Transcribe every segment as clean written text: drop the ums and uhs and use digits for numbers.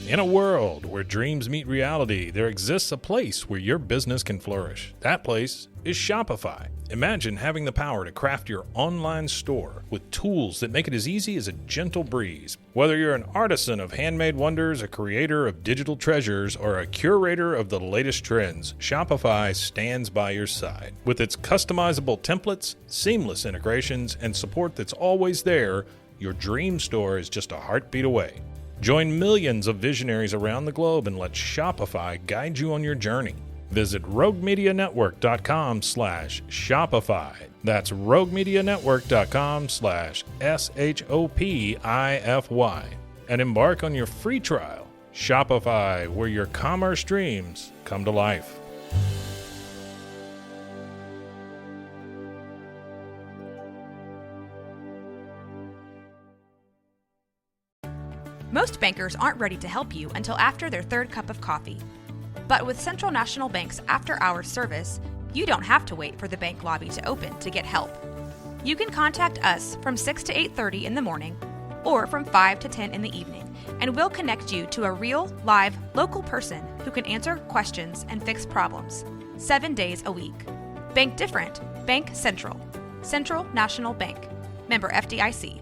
In a world where dreams meet reality, there exists a place where your business can flourish. That place is Shopify. Imagine having the power to craft your online store with tools that make it as easy as a gentle breeze. Whether you're an artisan of handmade wonders, a creator of digital treasures, or a curator of the latest trends, Shopify stands by your side. With its customizable templates, seamless integrations, and support that's always there, your dream store is just a heartbeat away. Join millions of visionaries around the globe and let Shopify guide you on your journey. Visit roguemedianetwork.com/Shopify. That's roguemedianetwork.com/SHOPIFY. And embark on your free trial. Shopify, where your commerce dreams come to life. Most bankers aren't ready to help you until after their third cup of coffee. But with Central National Bank's after-hours service, you don't have to wait for the bank lobby to open to get help. You can contact us from 6 to 8:30 in the morning or from 5 to 10 in the evening, and we'll connect you to a real, live, local person who can answer questions and fix problems 7 days a week. Bank different. Bank Central. Central National Bank. Member FDIC.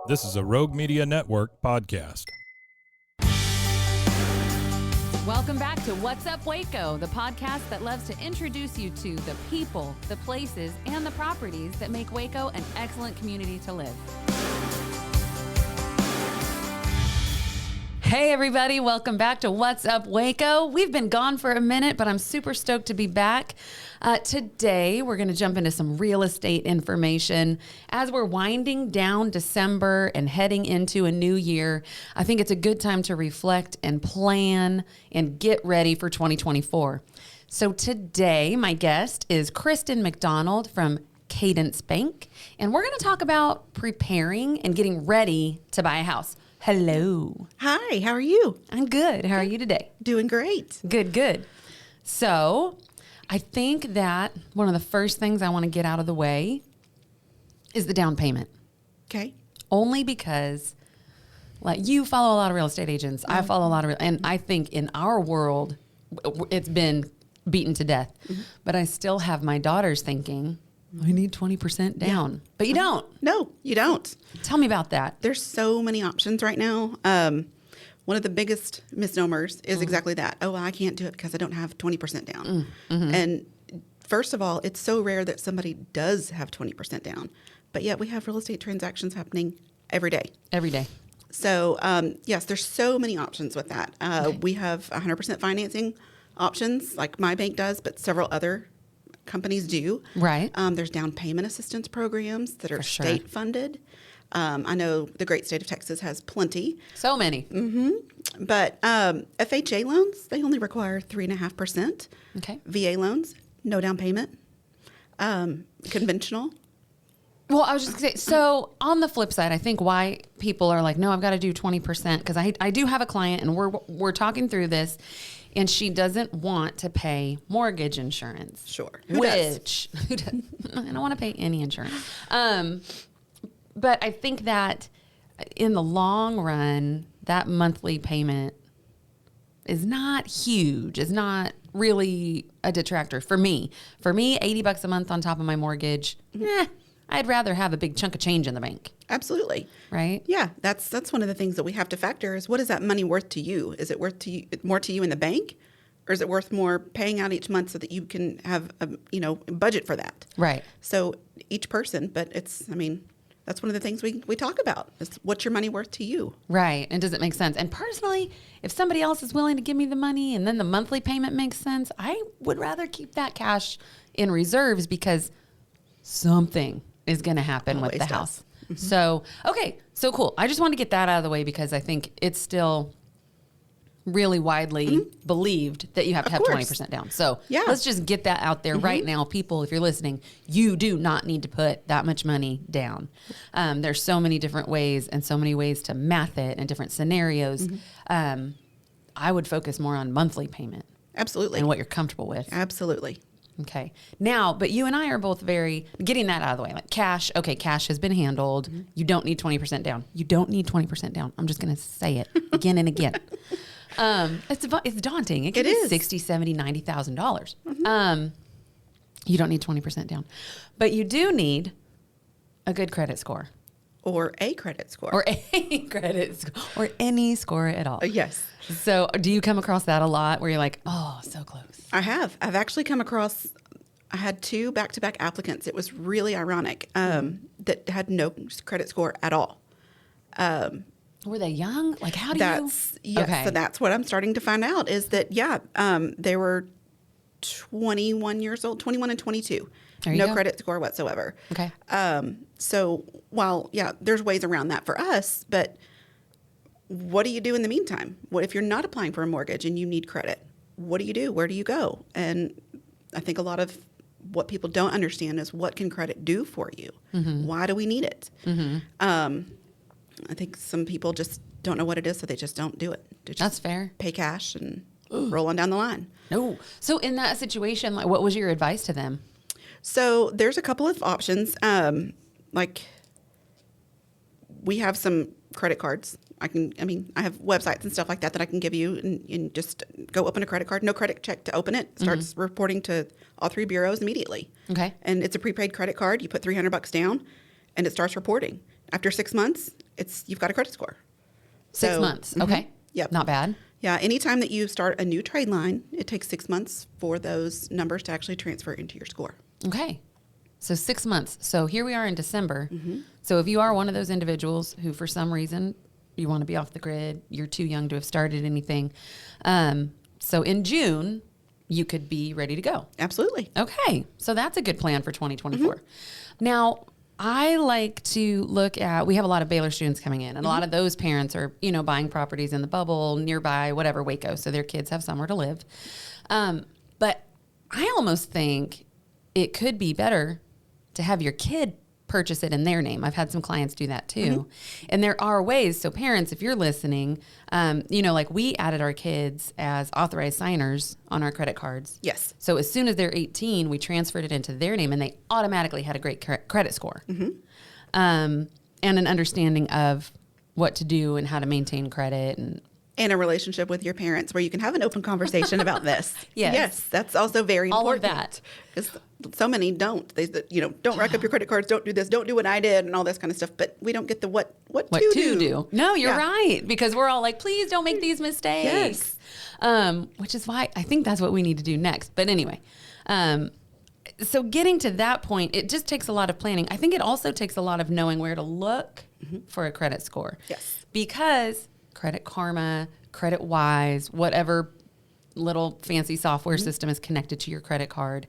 This is a Rogue Media Network podcast. Welcome back to What's Up Waco, the podcast that loves to introduce you to the people, the places, and the properties that make Waco an excellent community to live. Hey everybody, welcome back to What's Up Waco. We've been gone for a minute, but I'm super stoked to be back. Today, we're going to jump into some real estate information. As we're winding down December and heading into a new year, I think it's a good time to reflect and plan and get ready for 2024. So today, my guest is Kristin McDonald from Cadence Bank, and we're going to talk about preparing and getting ready to buy a house. Hello. Hi, how are you? I'm good. How are you today? Doing great. Good, good. So I think that one of the first things I want to get out of the way is the down payment. Okay. Only because, like, you follow a lot of real estate agents. I follow a lot of, and I think in our world, it's been beaten to death. Mm-hmm. But I still have my daughters thinking, I need 20% down. Yeah. But you don't. No, you don't. Tell me about that. There's so many options right now. One of the biggest misnomers is exactly that. Oh, I can't do it because I don't have 20% down. Mm-hmm. And first of all, it's so rare that somebody does have 20% down. But yet we have real estate transactions happening every day. Every day. So, yes, there's so many options with that. Okay. We have 100% financing options like my bank does, but several other companies do. Right. There's down payment assistance programs that are state funded. I know the great state of Texas has plenty. So many. Mm-hmm. But FHA loans, they only require 3.5%. Okay. VA loans, no down payment. Conventional. Well, I was just going to say, so on the flip side, I think why people are like, no, I've got to do 20%, because I do have a client, and we're talking through this, and she doesn't want to pay mortgage insurance. Sure. Who does? I don't want to pay any insurance. But I think that in the long run, that monthly payment is not huge. It's not really a detractor for me. For me, $80 a month on top of my mortgage, I'd rather have a big chunk of change in the bank. Absolutely. Right? Yeah, that's one of the things that we have to factor is, what is that money worth to you? Is it worth more to you in the bank, or is it worth more paying out each month so that you can have a budget for that? Right. So each person, but that's one of the things we talk about is, what's your money worth to you? Right. And does it make sense? And personally, if somebody else is willing to give me the money and then the monthly payment makes sense, I would rather keep that cash in reserves, because something is going to happen with the house. Mm-hmm. So, okay. So cool. I just want to get that out of the way, because I think it's still really widely believed that you have to have 20% down. So let's just get that out there right now. People, if you're listening, you do not need to put that much money down. There's so many different ways and so many ways to math it and different scenarios. I would focus more on monthly payment. Absolutely. And what you're comfortable with. Absolutely. Okay. Now, but you and I are both getting that out of the way. Like cash, okay, cash has been handled. Mm-hmm. You don't need 20% down. You don't need 20% down. I'm just going to say it again and again. It's daunting. It is $60,000, $70,000, $90,000. Mm-hmm. You don't need 20% down. But you do need a good credit score. Or a credit score. Or a credit score. Or any score at all. Yes. So do you come across that a lot where you're like, oh, so close? I have. I've actually come across, I had 2 back-to-back applicants. It was really ironic that had no credit score at all. Were they young? Like, how do Yes. Okay. So that's what I'm starting to find out is that, they were 21 years old, 21 and 22. No credit score whatsoever. Okay. So while, there's ways around that for us, but what do you do in the meantime? What if you're not applying for a mortgage and you need credit? What do you do? Where do you go? And I think a lot of what people don't understand is what can credit do for you? Mm-hmm. Why do we need it? Mm-hmm. I think some people just don't know what it is, so they just don't do it. That's fair. Pay cash and roll on down the line. No. So in that situation, like, what was your advice to them? So there's a couple of options. Like we have some credit cards. I have websites and stuff like that I can give you and just go open a credit card. No credit check to open it. Starts reporting to all 3 bureaus immediately. Okay. And it's a prepaid credit card. You put $300 down and it starts reporting. After 6 months, you've got a credit score. 6 months. Mm-hmm. Okay. Yep. Not bad. Yeah. Anytime that you start a new trade line, it takes 6 months for those numbers to actually transfer into your score. Okay. So 6 months. So here we are in December. Mm-hmm. So if you are one of those individuals who for some reason you want to be off the grid, you're too young to have started anything. So in June, you could be ready to go. Absolutely. Okay. So that's a good plan for 2024. Mm-hmm. Now, I like to look at, we have a lot of Baylor students coming in, and a lot of those parents are, buying properties in the bubble, nearby, whatever, Waco, so their kids have somewhere to live. But I almost think it could be better to have your kid purchase it in their name. I've had some clients do that too. Mm-hmm. And there are ways. So parents, if you're listening, like we added our kids as authorized signers on our credit cards. Yes. So as soon as they're 18, we transferred it into their name and they automatically had a great credit score. Mm-hmm. And an understanding of what to do and how to maintain credit and a relationship with your parents where you can have an open conversation about this. Yes. That's also very important. All of that. Because so many don't. They, don't rack up your credit cards, don't do this, don't do what I did, and all this kind of stuff. But we don't get the what to do. No, you're right. Because we're all like, please don't make these mistakes. Yes. Which is why I think that's what we need to do next. But anyway, so getting to that point, it just takes a lot of planning. I think it also takes a lot of knowing where to look for a credit score. Yes. Because Credit Karma, Credit Wise, whatever little fancy software system is connected to your credit card.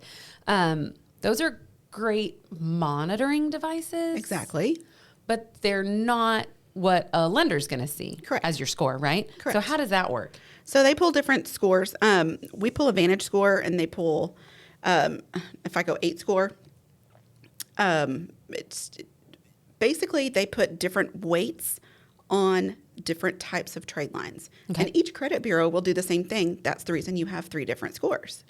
Those are great monitoring devices. Exactly. But they're not what a lender's going to see as your score, right? Correct. So how does that work? So they pull different scores. We pull a Vantage score, and they pull, if I go 8 score, it's basically they put different weights on different types of trade lines. Okay. And each credit bureau will do the same thing. That's the reason you have 3 different scores.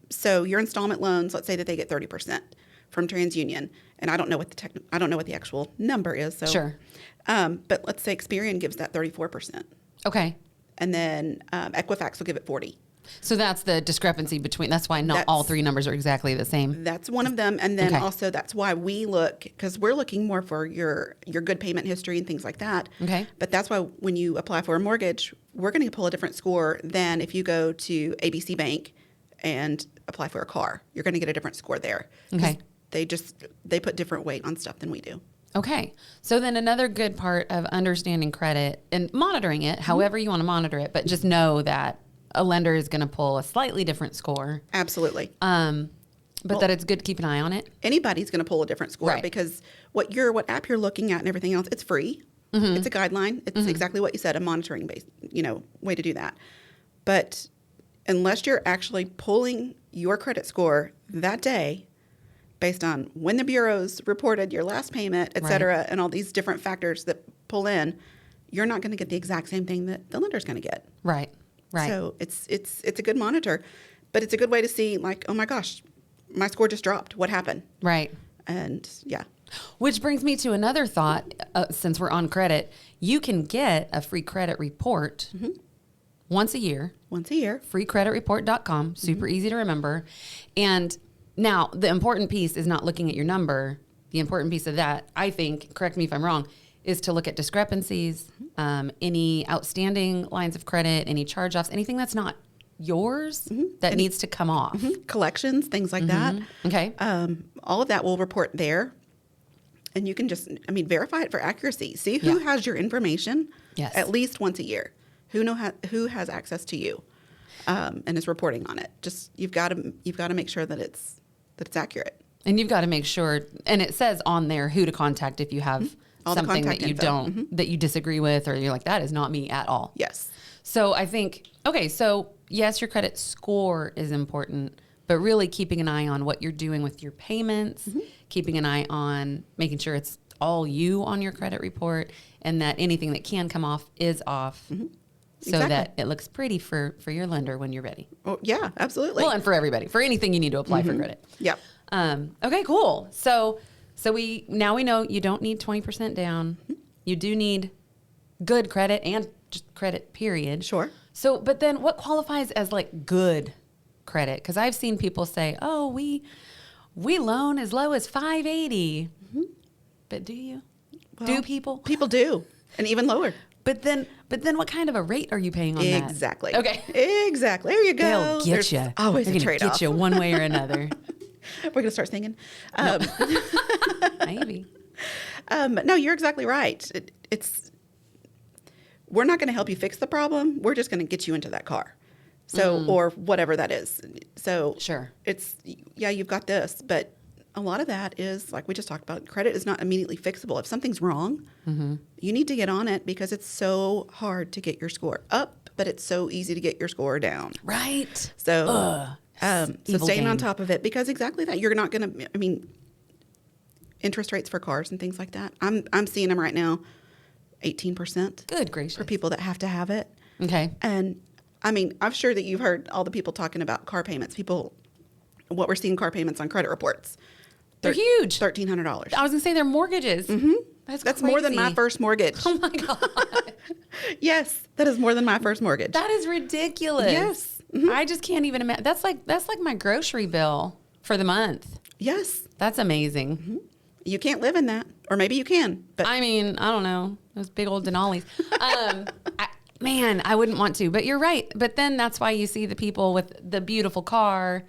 So your installment loans, let's say that they get 30% from TransUnion, and I don't know what the actual number is. So, sure. But let's say Experian gives that 34%. Okay. And then Equifax will give it 40%. So that's the discrepancy between, that's why not all 3 numbers are exactly the same. That's one of them. And then also that's why we look, because we're looking more for your good payment history and things like that. Okay. But that's why when you apply for a mortgage, we're going to pull a different score than if you go to ABC Bank and apply for a car. You're going to get a different score there. Okay. They put different weight on stuff than we do. Okay. So then another good part of understanding credit and monitoring it, however you want to monitor it, but just know that a lender is going to pull a slightly different score. Absolutely. But that it's good to keep an eye on it. Anybody's going to pull a different score because what app you're looking at and everything else, it's free. Mm-hmm. It's a guideline. It's exactly what you said, a monitoring based, way to do that. But unless you're actually pulling your credit score that day based on when the bureaus reported your last payment, et cetera, and all these different factors that pull in, you're not going to get the exact same thing that the lender's going to get. Right. Right. So it's a good monitor. But it's a good way to see, like, oh my gosh, my score just dropped. What happened? Right. And yeah. Which brings me to another thought. Since we're on credit, you can get a free credit report once a year. Once a year. Freecreditreport.com. Super easy to remember. And now the important piece is not looking at your number. The important piece of that, I think, correct me if I'm wrong, is to look at discrepancies, any outstanding lines of credit, any charge-offs, anything that's not yours that needs to come off. Collections, things like that. Okay. All of that will report there. And you can just, verify it for accuracy. See who has your information at least once a year. Who has access to you and is reporting on it. Just you've got to make sure that it's accurate. And you've got to make sure, and it says on there who to contact if you have something that you don't, that you disagree with, or you're like, that is not me at all. Yes. So I think, okay, so yes, your credit score is important, but really keeping an eye on what you're doing with your payments, keeping an eye on making sure it's all you on your credit report, and that anything that can come off is off. So that it looks pretty for your lender when you're ready. Oh, yeah, absolutely. Well, and for everybody, for anything you need to apply for credit. Yep. Okay, cool. So we know you don't need 20% down. You do need good credit and just credit, period. Sure. So, but then what qualifies as like good credit? Because I've seen people say, oh, we loan as low as 580. But do you? Well, do people? People do, and even lower. But then what kind of a rate are you paying on that? Exactly. Okay. Exactly. There you go. They'll get you. Always They're a gonna trade-off. get you one way or another. We're going to start singing. Maybe. No, you're exactly right. We're not going to help you fix the problem. We're just going to get you into that car. So, or whatever that is. So Sure. You've got this, but a lot of that is, like we just talked about, credit is not immediately fixable. If something's wrong, you need to get on it because it's so hard to get your score up, but it's so easy to get your score down. Right. So, so staying game. on top of it, because exactly that, you're not going to, interest rates for cars and things like that. I'm seeing them right now, 18%. Good gracious. For people that have to have it. Okay. And I'm sure that you've heard all the people talking about car payments. What we're seeing car payments on credit reports. They're huge. $1,300. I was going to say they're mortgages. That's more than my crazy. first mortgage. Oh my God. Yes, that is more than my first mortgage. That is ridiculous. Yes. I just can't even imagine. That's like my grocery bill for the month. Yes. That's amazing. You can't live in that. Or maybe you can. But I don't know. Those big old Denali's. I wouldn't want to. But you're right. But then that's why you see the people with the beautiful car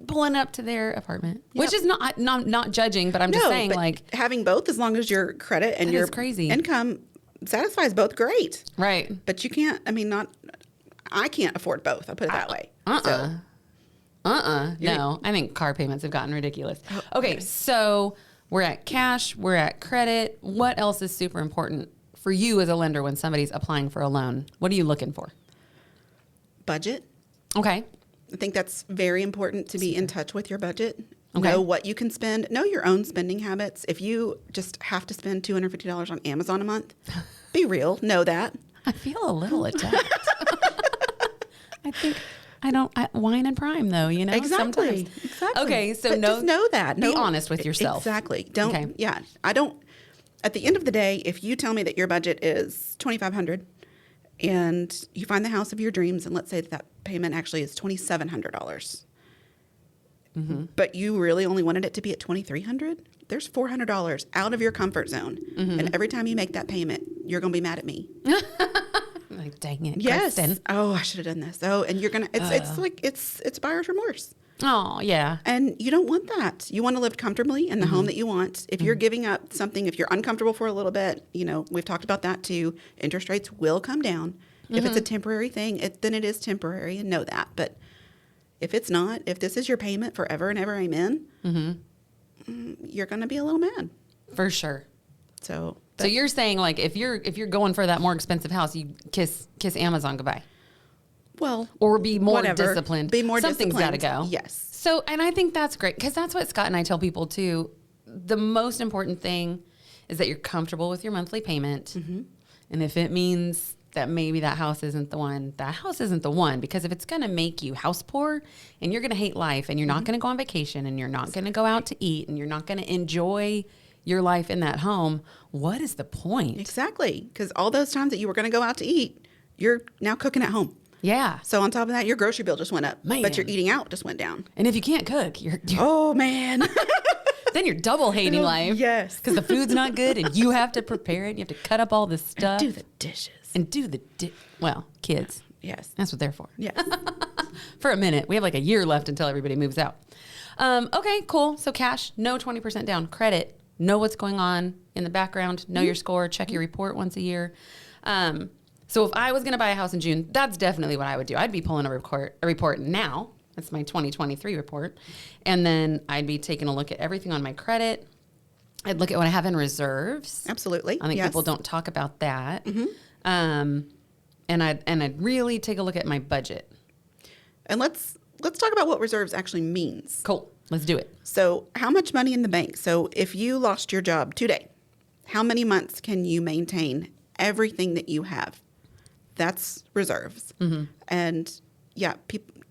pulling up to their apartment, which is not judging, but I'm just saying, but like, having both, as long as your credit and your crazy. income satisfies both, great. right. But you can't, I can't afford both. I'll put it that way. So, No, I think car payments have gotten ridiculous. Okay, so we're at cash, we're at credit. What else is super important for you as a lender when somebody's applying for a loan? What are you looking for? budget. Okay. I think that's very important to be in touch with your budget. Okay. Know what you can spend. Know your own spending habits. If you just have to spend $250 on Amazon a month, be real. Know that. I feel a little attacked. I think wine and prime though, Exactly. sometimes. Exactly. Okay, so but just know that. Be honest with yourself. Exactly. Okay. I don't. At the end of the day, if you tell me that your budget is $2,500 and you find the house of your dreams, and let's say that payment actually is $2,700, but you really only wanted it to be at $2,300, there's $400 out of your comfort zone. And every time you make that payment, you're going to be mad at me. Like, dang it, Yes. Kristin. Oh, I should have done this. Oh, and you're going to, it's buyer's remorse. Oh, yeah. And you don't want that. You want to live comfortably in the home that you want. If you're giving up something, if you're uncomfortable for a little bit, we've talked about that too. Interest rates will come down. If it's a temporary thing, then it is temporary, and know that. But if it's not, if this is your payment forever and ever, amen, you're going to be a little mad. For sure. So you're saying, like, if you're going for that more expensive house, you kiss Amazon goodbye. Well, Or be more whatever. disciplined. Be more Something's disciplined. got to go. Yes. So, and I think that's great, because that's what Scott and I tell people too. The most important thing is that you're comfortable with your monthly payment. And if it means that maybe that house isn't the one, because if it's going to make you house poor and you're going to hate life and you're not going to go on vacation and you're not going to go out to eat and you're not going to enjoy your life in that home, what is the point? Exactly. Because all those times that you were going to go out to eat, you're now cooking at home. Yeah. So on top of that, your grocery bill just went up, Man. but your eating out just went down. And if you can't cook, you're Oh, man. then you're double hating life. Yes. Because the food's not good and you have to prepare it. You have to cut up all this stuff. Do the dishes. And do the, well, kids. Yes. That's what they're for. Yes. For a minute. We have like a year left until everybody moves out. Okay, cool. So cash, no 20% down. Credit, know what's going on in the background, know your score, check your report once a year. So if I was going to buy a house in June, that's definitely what I would do. I'd be pulling a report now. That's my 2023 report. And then I'd be taking a look at everything on my credit. I'd look at what I have in reserves. Absolutely. I think Yes. people don't talk about that. And I'd really take a look at my budget. And let's talk about what reserves actually means. Cool. Let's do it. So how much money in the bank? So if you lost your job today, how many months can you maintain everything that you have? That's reserves. And yeah,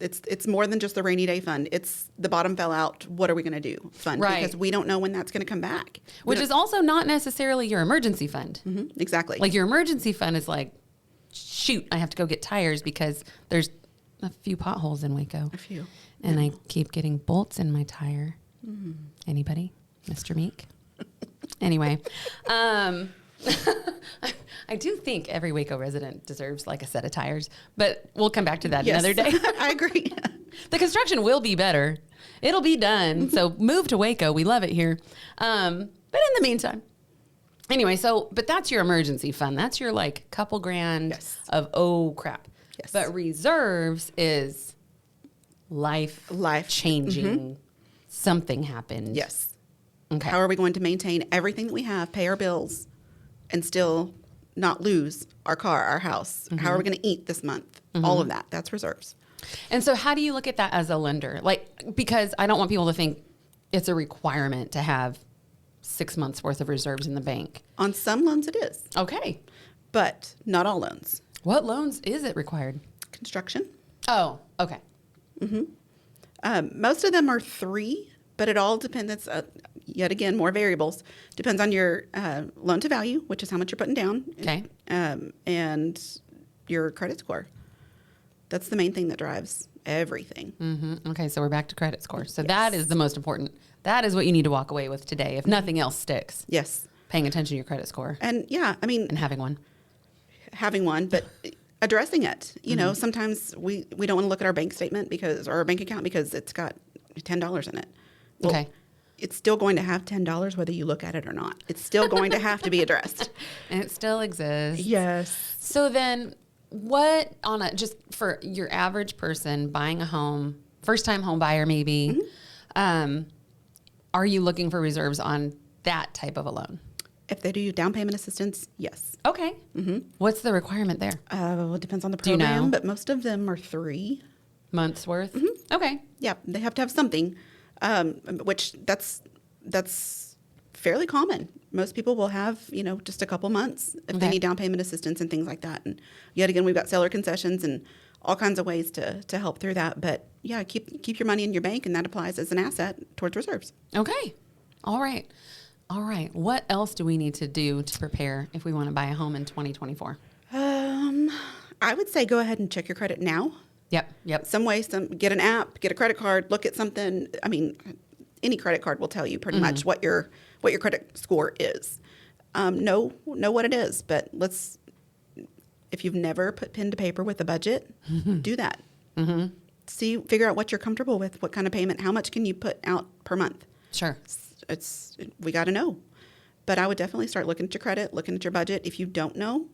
it's more than just the rainy day fund. It's the bottom fell out, what are we going to do fund? Right. Because we don't know when that's going to come back. Which is also not necessarily your emergency fund. Exactly. Like your emergency fund is like, shoot, I have to go get tires because there's a few potholes in Waco. A few. And I keep getting bolts in my tire. Anybody? Mr. Meek? Anyway, I do think every Waco resident deserves like a set of tires, but we'll come back to that Yes. another day. I agree. The construction will be better. It'll be done. So move to Waco. We love it here. But in the meantime, anyway, but that's your emergency fund. That's your like couple grand Yes. of, oh crap. Yes. But reserves is life changing. Something happened. Yes. Okay. How are we going to maintain everything that we have, pay our bills, and still not lose our car, our house? How are we going to eat this month? All of that. That's reserves. And so how do you look at that as a lender? Like, because I don't want people to think it's a requirement to have 6 months worth of reserves in the bank. On some loans it is, Okay. but not all loans. What loans is it required? Construction. Oh, okay. Most of them are 3, but it all depends. It's, yet again, more variables. Depends on your loan to value, which is how much you're putting down. Okay. And your credit score. That's the main thing that drives everything. Okay, so we're back to credit score. So that is the most important. That is what you need to walk away with today. If nothing else sticks, Yes. paying attention to your credit score And yeah, I mean, and having one. having one, but addressing it. You know, sometimes we don't want to look at our bank statement or our bank account because it's got $10 in it. Well, Okay. It's still going to have $10 whether you look at it or not. It's still going to have to be addressed. And it still exists. Yes. So then what just for your average person buying a home, first time home buyer maybe, are you looking for reserves on that type of a loan? If they do down payment assistance, yes. Okay. What's the requirement there? Well, it depends on the you know? program, but most of them are 3. Months worth? Okay. Yeah, they have to have something, which that's fairly common. Most people will have, just a couple months if they Okay. need down payment assistance and things like that. And yet again, we've got seller concessions and all kinds of ways to help through that. But yeah, keep your money in your bank, and that applies as an asset towards reserves. Okay. All right. What else do we need to do to prepare if we want to buy a home in 2024? I would say go ahead and check your credit now. Yep. Some way, get an app, get a credit card, look at something. I mean, any credit card will tell you pretty much what your credit score is. Know what it is, but if you've never put pen to paper with a budget, do that. Figure out what you're comfortable with, what kind of payment, how much can you put out per month. Sure. We got to know. But I would definitely start looking at your credit, looking at your budget. If you don't know,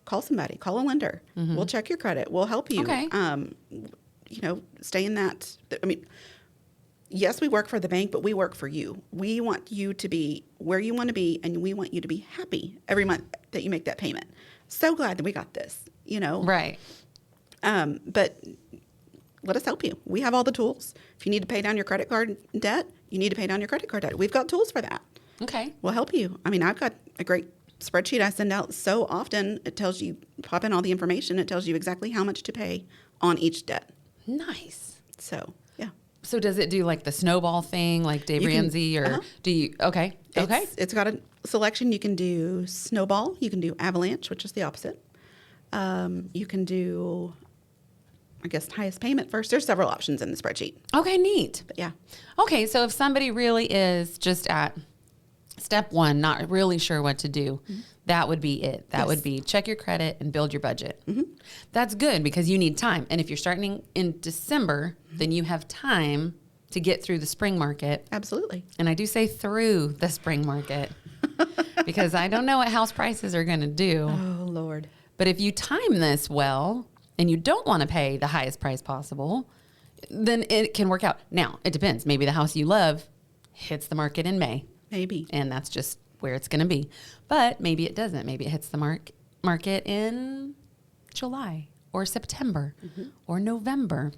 call somebody, call a lender. We'll check your credit. We'll help you. Okay. Stay in that. I mean, yes, we work for the bank, but we work for you. We want you to be where you want to be, and we want you to be happy every month that you make that payment. So glad that we got this, Right. But let us help you. We have all the tools. If you need to pay down your credit card debt, you need to pay down your credit card debt. We've got tools for that. Okay. We'll help you. I mean, I've got a great spreadsheet I send out so often, it tells you, pop in all the information, it tells you exactly how much to pay on each debt. Nice. So, yeah. So does it do like the snowball thing, like Dave Ramsey, or do you? Okay. Okay. It's got a selection. You can do snowball. You can do avalanche, which is the opposite. You can do, I guess, highest payment first. There's several options in the spreadsheet. Okay. Neat. But yeah. Okay. So if somebody really is just at step one, not really sure what to do, that would be it. That would be check your credit and build your budget. That's good because you need time. And if you're starting in December, then you have time to get through the spring market. Absolutely. And I do say through the spring market because I don't know what house prices are going to do. Oh, Lord. But if you time this well and you don't want to pay the highest price possible, then it can work out. Now, it depends. Maybe the house you love hits the market in May. Maybe. And that's just where it's going to be. But maybe it doesn't. Maybe it hits the market in July or September or November.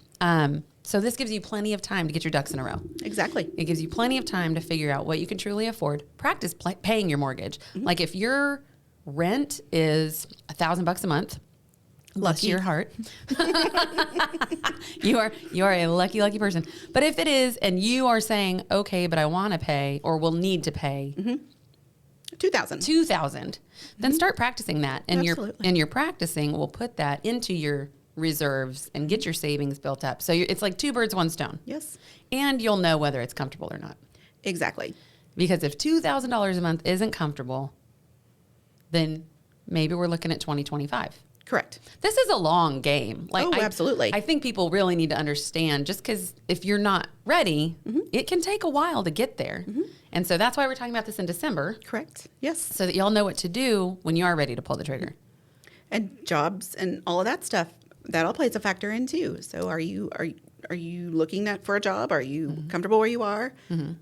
So this gives you plenty of time to get your ducks in a row. Exactly. It gives you plenty of time to figure out what you can truly afford. Practice paying your mortgage. Like if your rent is $1,000 a month, bless your heart. You are a lucky person. But if it is, and you are saying, okay, but I want to pay or will need to pay $2,000, then start practicing that. And your practicing will put that into your reserves and get your savings built up. So it's like two birds, one stone. Yes. And you'll know whether it's comfortable or not. Exactly. Because if $2,000 a month isn't comfortable, then maybe we're looking at 2025. Correct. This is a long game. Absolutely. I think people really need to understand just because if you're not ready, it can take a while to get there. And so that's why we're talking about this in December. Correct. Yes. So that y'all know what to do when you are ready to pull the trigger. And jobs and all of that stuff, that all plays a factor in too. So are you looking for a job? Are you comfortable where you are?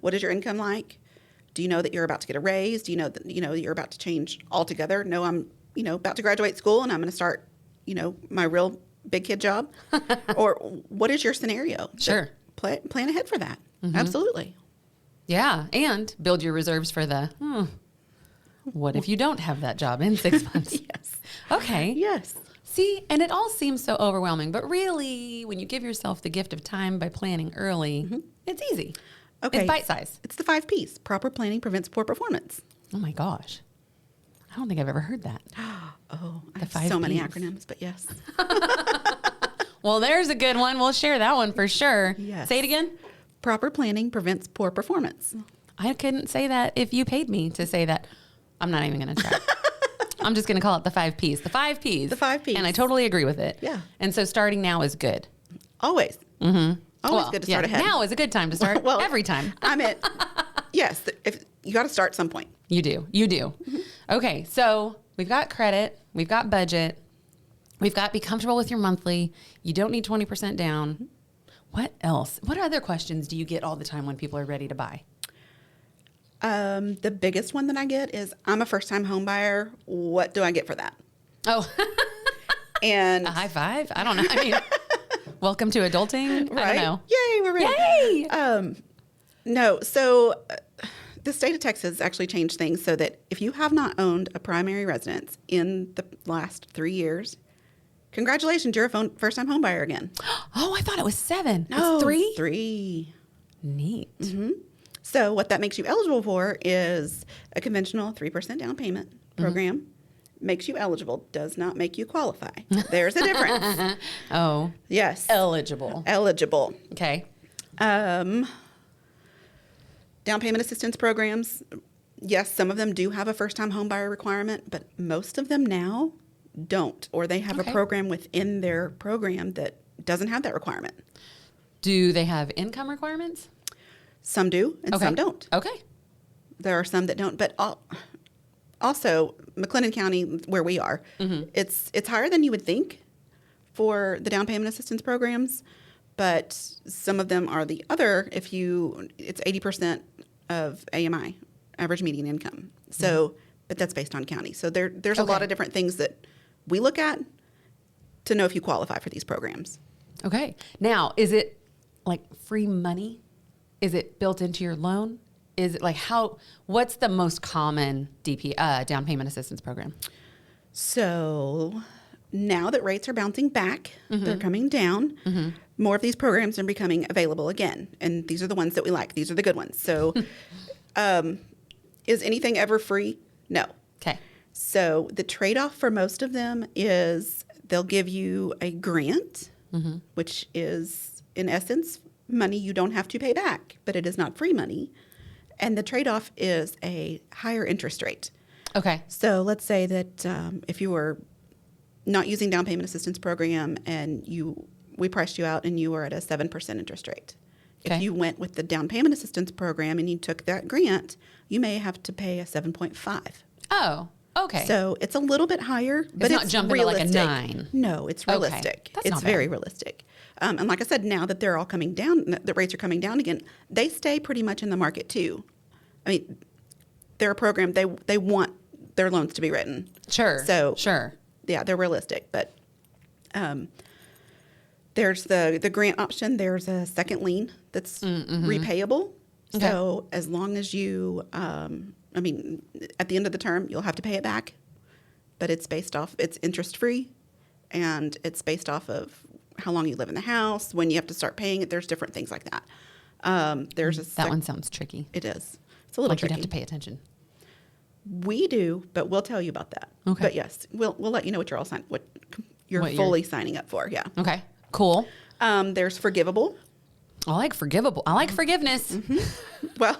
What is your income like? Do you know that you're about to get a raise? Do you know that you're about to change altogether? No, I'm about to graduate school and I'm going to start, my real big kid job. Or what is your scenario? Sure. Plan ahead for that. Absolutely. Yeah. And build your reserves for the, what if you don't have that job in 6 months? Yes. Okay. Yes. See, and it all seems so overwhelming, but really, when you give yourself the gift of time by planning early, it's easy. Okay. It's bite-sized. It's the 5 Ps. Proper planning prevents poor performance. Oh my gosh. I don't think I've ever heard that. Oh, I have 5 so many Ps. acronyms, but yes. Well, there's a good one. We'll share that one for sure. Yes. Say it again. Proper planning prevents poor performance. I couldn't say that if you paid me to say that. I'm not even going to try. I'm just going to call it the 5 Ps. The 5 Ps. The 5 Ps. And I totally agree with it. Yeah. And so starting now is good. Always. Always good to start ahead. Now is a good time to start every time. Yes, if you got to start some point. You do. Okay, so we've got credit, we've got budget, we've got be comfortable with your monthly. You don't need 20% down. What else? What other questions do you get all the time when people are ready to buy? The biggest one that I get is, I'm a first-time home buyer. What do I get for that? Oh, And a high five? I don't know. I mean, welcome to adulting. right? I don't know. Yay, we're ready. Yay! No, so the state of Texas actually changed things so that if you have not owned a primary residence in the last 3 years, congratulations, you're a first-time home buyer again. Oh, I thought it was 7. No, It's 3? 3. Neat. So what that makes you eligible for is a conventional 3% down payment program. Makes you eligible, does not make you qualify. There's a difference. Oh, Yes. eligible. Eligible. Okay. Down payment assistance programs. Yes, some of them do have a first-time home buyer requirement, but most of them now don't, or they have a program within their program that doesn't have that requirement. Do they have income requirements? Some do, and some don't. Okay. There are some that don't, but also McLennan County, where we are, it's higher than you would think for the down payment assistance programs, but some of them are the other. It's 80% of AMI, average median income. So, but that's based on county. So there's a lot of different things that we look at to know if you qualify for these programs. Okay. Now, is it like free money? Is it built into your loan? is it like what's the most common down payment assistance program? So now that rates are bouncing back, they're coming down, more of these programs are becoming available again. And these are the ones that we like. These are the good ones. So is anything ever free? No. Okay. So the trade-off for most of them is they'll give you a grant, which is, in essence, money you don't have to pay back, but it is not free money. And the trade-off is a higher interest rate. Okay. So let's say that if you were not using down payment assistance program and we priced you out and you were at a 7% interest rate. Okay. If you went with the down payment assistance program and you took that grant, you may have to pay a 7.5. Oh, okay. So it's a little bit higher, but not it's jumping realistic. to like a 9. No, it's realistic. That's It's not very bad. realistic. And like I said, now that they're all coming down, the rates are coming down again, they stay pretty much in the market too. I mean, they're a program, they want their loans to be written. Sure. So sure. Yeah, they're realistic. But there's the grant option. There's a second lien that's repayable. Okay. So as long as you, at the end of the term, you'll have to pay it back. But it's interest free, and it's based off of how long you live in the house, when you have to start paying it. There's different things like that. That one sounds tricky. It is. It's a little Like tricky. you'd have to pay attention. We do, but we'll tell you about that. Okay. But yes, we'll let you know what what you're What fully signing up for. Yeah. Okay. Cool. There's forgivable. I like forgivable. I like forgiveness. Well,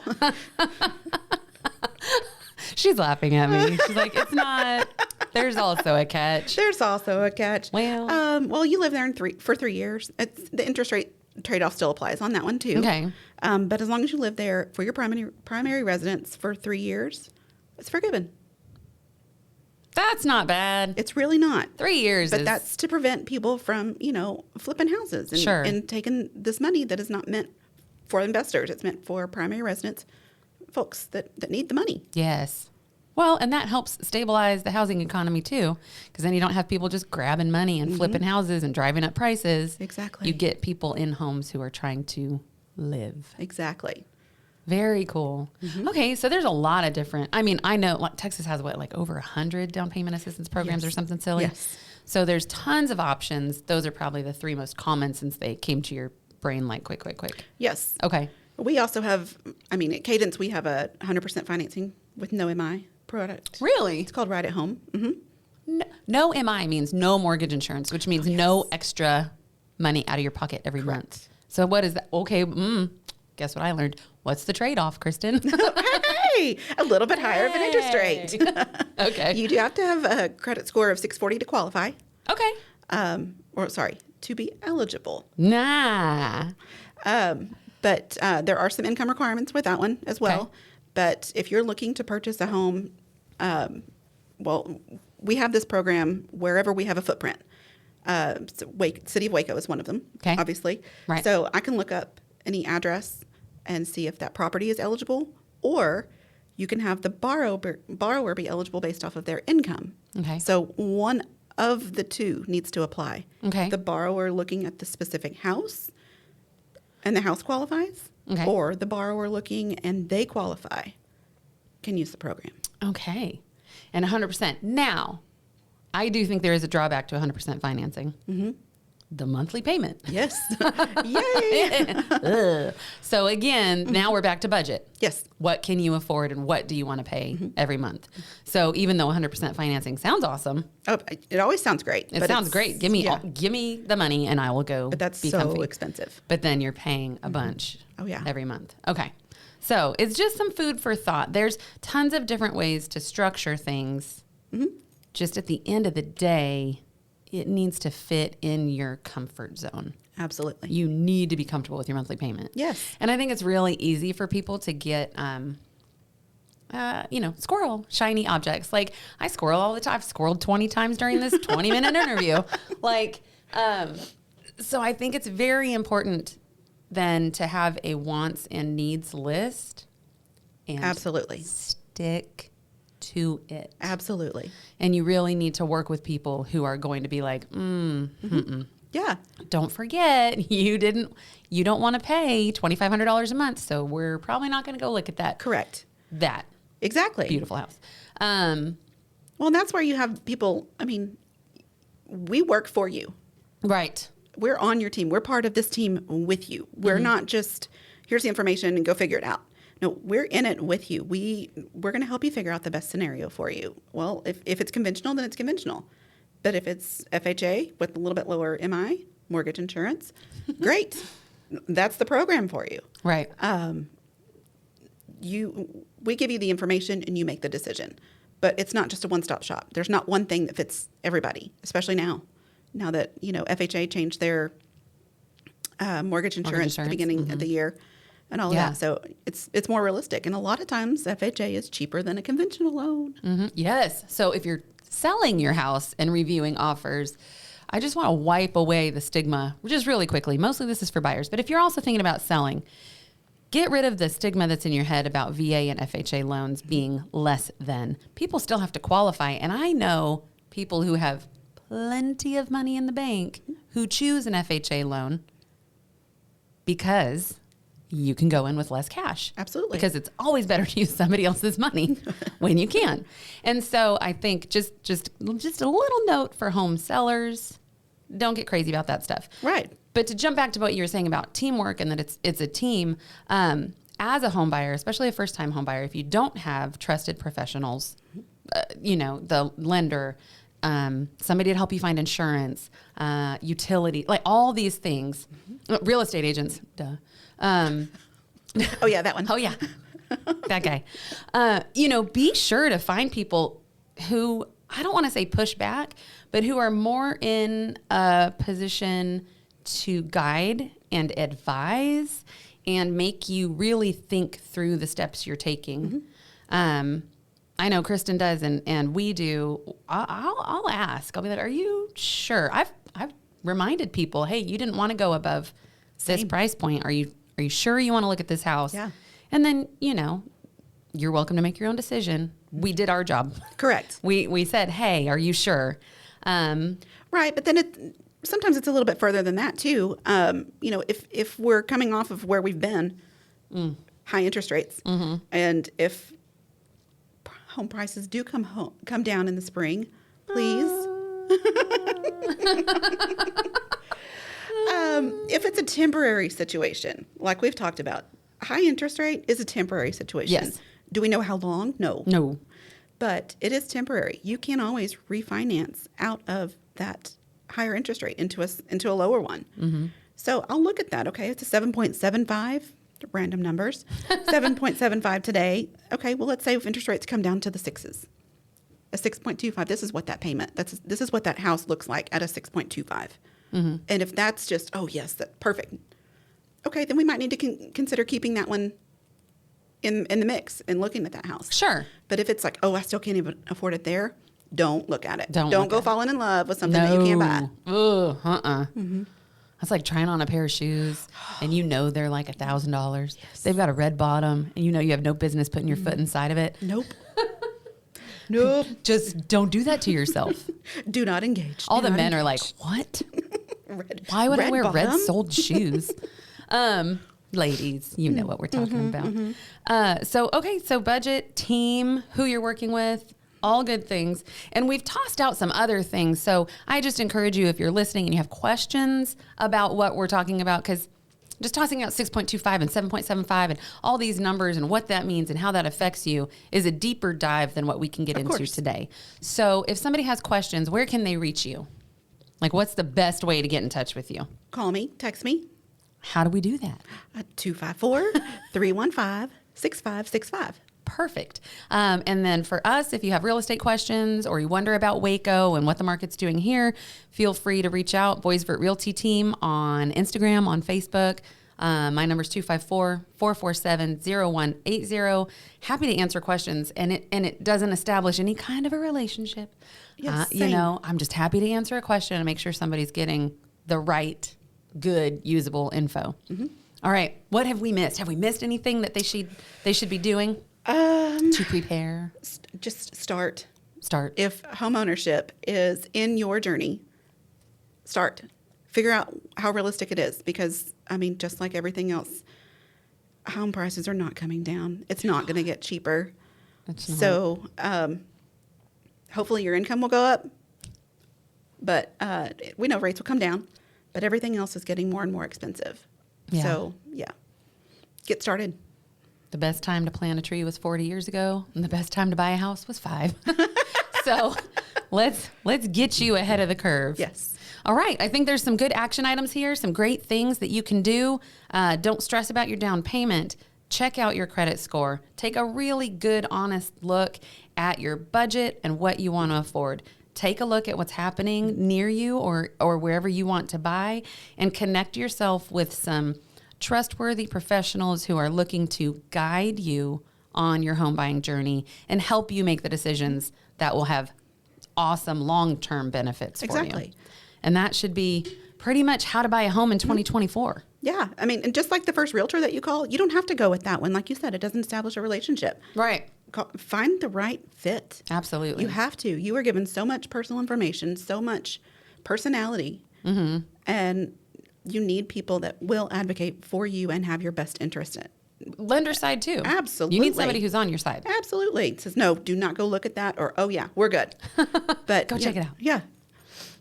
She's laughing at me. She's like, it's not. There's also a catch. there's also a catch. Well. You live there for 3 years. The interest rate trade-off still applies on that one too. Okay. But as long as you live there for your primary residence for 3 years, it's forgiven. That's not bad. It's really not. 3 years But is. that's to prevent people from, flipping houses Sure. and taking this money that is not meant for investors. It's meant for primary residents, folks that need the money. Yes. Well, and that helps stabilize the housing economy too, because then you don't have people just grabbing money and flipping houses and driving up prices. Exactly. You get people in homes who are trying to live. Exactly. Very cool. Okay, so there's a lot of different. I mean, I know like Texas has over 100 down payment assistance programs or something silly. Yes. So there's tons of options. Those are probably the 3 most common since they came to your brain like quick. Yes. Okay. We also have, at Cadence, we have a 100% financing with no MI product. Really? It's called Right at Home. No MI means no mortgage insurance, which means no extra money out of your pocket every month. So what is that? Okay. Guess what I learned? What's the trade-off, Kristin? Hey, a little bit higher of an interest rate. Okay. You do have to have a credit score of 640 to qualify. Okay. To be eligible. Nah. But there are some income requirements with that one as well. Okay. But if you're looking to purchase a home, we have this program wherever we have a footprint. City of Waco is one of them, Okay. obviously. Right. So I can look up any address and see if that property is eligible, or you can have the borrower be eligible based off of their income. Okay. So one of the two needs to apply. Okay. The borrower looking at the specific house and the house qualifies, Okay. or the borrower looking and they qualify can use the program. Okay. And 100%. Now, I do think there is a drawback to 100% financing. The monthly payment. Yes. Yay. Ugh. So again, now we're back to budget. Yes. What can you afford and what do you want to pay every month? So even though 100% financing sounds awesome, Oh, it always sounds great. it but sounds it's- great. Give me yeah. give me the money and I will go. But that's be so comfy. expensive. But then you're paying a bunch. Oh, yeah. Every month. Okay. So it's just some food for thought. There's tons of different ways to structure things. Just at the end of the day, it needs to fit in your comfort zone. Absolutely. You need to be comfortable with your monthly payment. Yes. And I think it's really easy for people to get, squirrel shiny objects. Like I squirrel all the time. I've squirreled 20 times during this 20-minute interview. So I think it's very important then to have a wants and needs list and Absolutely. stick to it. Absolutely. And you really need to work with people who are going to be like, Yeah. Don't forget, you don't want to pay $2,500 a month, so we're probably not going to go look at that. Correct. That Exactly. beautiful house. Well, and that's where you have people, I mean, we work for you. Right. We're on your team. We're part of this team with you. We're not just, here's the information and go figure it out. No, we're in it with you. We're going to help you figure out the best scenario for you. Well, if it's conventional, then it's conventional. But if it's FHA with a little bit lower MI, mortgage insurance, great. That's the program for you. Right. We give you the information and you make the decision. But it's not just a one-stop shop. There's not one thing that fits everybody, especially now. Now that, FHA changed their mortgage insurance at the beginning of the year and all of that. So it's more realistic. And a lot of times FHA is cheaper than a conventional loan. Yes. So if you're selling your house and reviewing offers, I just want to wipe away the stigma just really quickly. Mostly this is for buyers. But if you're also thinking about selling, get rid of the stigma that's in your head about VA and FHA loans being less than. People still have to qualify. And I know people who have plenty of money in the bank who choose an FHA loan because you can go in with less cash. Absolutely. Because it's always better to use somebody else's money when you can. And so I think just a little note for home sellers, don't get crazy about that stuff. Right. But to jump back to what you were saying about teamwork and that it's a team, as a home buyer, especially a first-time home buyer, if you don't have trusted professionals, the lender, somebody to help you find insurance, utility, like all these things, real estate agents, duh. Oh, yeah, that one. Oh, yeah, that guy. Be sure to find people who, I don't want to say push back, but who are more in a position to guide and advise and make you really think through the steps you're taking. I know Kristin does, and we do. I'll ask. I'll be like, "Are you sure?" I've reminded people, "Hey, you didn't want to go above this price point. Are you sure you want to look at this house?" Yeah. And then you're welcome to make your own decision. We did our job. Correct. We said, "Hey, are you sure?" Right, but then sometimes it's a little bit further than that too. If we're coming off of where we've been, high interest rates, and if home prices do come down in the spring, please. If it's a temporary situation, like we've talked about, high interest rate is a temporary situation. Yes. Do we know how long? No. No. But it is temporary. You can always refinance out of that higher interest rate into a lower one. So I'll look at that. Okay, it's a 7.75, random numbers, 7.75 today. Okay, well, let's say if interest rates come down to the sixes, a 6.25. This is what that payment. This is what that house looks like at a 6.25. And if that's just, oh yes, that's perfect. Okay, then we might need to consider keeping that one in the mix and looking at that house. Sure. But if it's like, oh, I still can't even afford it there, don't look at it. Don't go falling in love with something that you can't buy. Ugh, That's like trying on a pair of shoes and they're like $1,000. Yes. They've got a red bottom and you have no business putting your foot inside of it. Nope. Nope. Just don't do that to yourself. Do not engage. All the men are like, what? Why would I wear red-soled shoes? Ladies, you know what we're talking about. So budget, team, who you're working with, all good things. And we've tossed out some other things. So I just encourage you, if you're listening and you have questions about what we're talking about, because just tossing out 6.25 and 7.75 and all these numbers and what that means and how that affects you is a deeper dive than what we can get into today. So if somebody has questions, where can they reach you? Like, what's the best way to get in touch with you? Call me, text me. How do we do that? 254-315-6565. Perfect. And then for us, if you have real estate questions or you wonder about Waco and what the market's doing here, feel free to reach out. Boisvert Realty Team on Instagram, on Facebook. My number is 254-447-0180. Happy to answer questions. And it doesn't establish any kind of a relationship. Yes, I'm just happy to answer a question and make sure somebody's getting the right, good, usable info. All right. What have we missed? Have we missed anything that they should be doing to prepare? Just start. Start. If homeownership is in your journey, start. figure out how realistic it is, because I mean, just like everything else, home prices are not coming down. It's not going to get cheaper. So hopefully your income will go up, but we know rates will come down, but everything else is getting more and more expensive. Yeah. So yeah, get started. The best time to plant a tree was 40 years ago, and the best time to buy a house was 5. So let's get you ahead of the curve. Yes. All right. I think there's some good action items here, some great things that you can do. Don't stress about your down payment. Check out your credit score. Take a really good, honest look at your budget and what you want to afford. Take a look at what's happening near you or wherever you want to buy, and connect yourself with some trustworthy professionals who are looking to guide you on your home buying journey and help you make the decisions that will have awesome long-term benefits for you. And that should be pretty much how to buy a home in 2024. Yeah. I mean, and just like the first realtor that you call, you don't have to go with that one. Like you said, it doesn't establish a relationship. Right. Find the right fit. Absolutely. You have to. You are given so much personal information, so much personality, and you need people that will advocate for you and have your best interest in it. Lender side too. Absolutely. You need somebody who's on your side. Absolutely. It says, no, do not go look at that, or, oh yeah, we're good. But Go check it out. Yeah.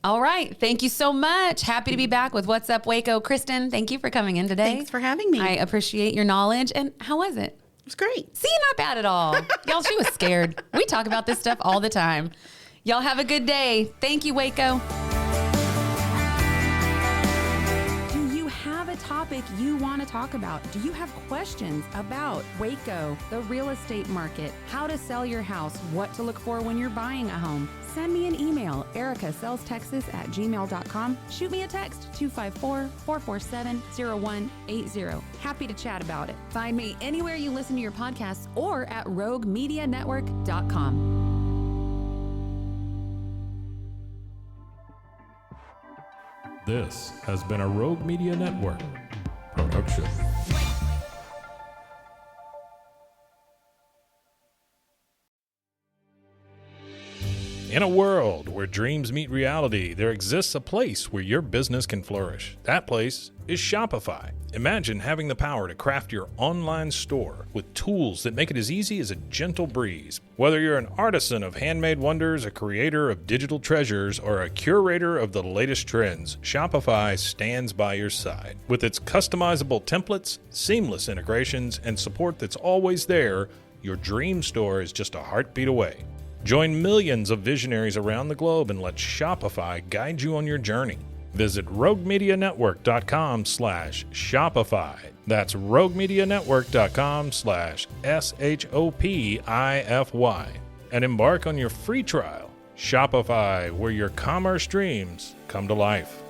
All right. Thank you so much. Happy to be back with What's Up Waco. Kristin, thank you for coming in today. Thanks for having me. I appreciate your knowledge. And how was it? It was great. See, not bad at all. Y'all, she was scared. We talk about this stuff all the time. Y'all have a good day. Thank you, Waco. Do you have a topic you want to talk about? Do you have questions about Waco, the real estate market, how to sell your house, what to look for when you're buying a home? Send me an email, ericasellstexas@gmail.com. Shoot me a text, 254-447-0180. Happy to chat about it. Find me anywhere you listen to your podcasts or at roguemedianetwork.com. This has been a Rogue Media Network production. In a world where dreams meet reality, there exists a place where your business can flourish. That place is Shopify. Imagine having the power to craft your online store with tools that make it as easy as a gentle breeze. Whether you're an artisan of handmade wonders, a creator of digital treasures, or a curator of the latest trends, Shopify stands by your side. With its customizable templates, seamless integrations, and support that's always there, your dream store is just a heartbeat away. Join millions of visionaries around the globe and let Shopify guide you on your journey. Visit roguemedianetwork.com/Shopify. That's roguemedianetwork.com/SHOPIFY. And embark on your free trial. Shopify, where your commerce dreams come to life.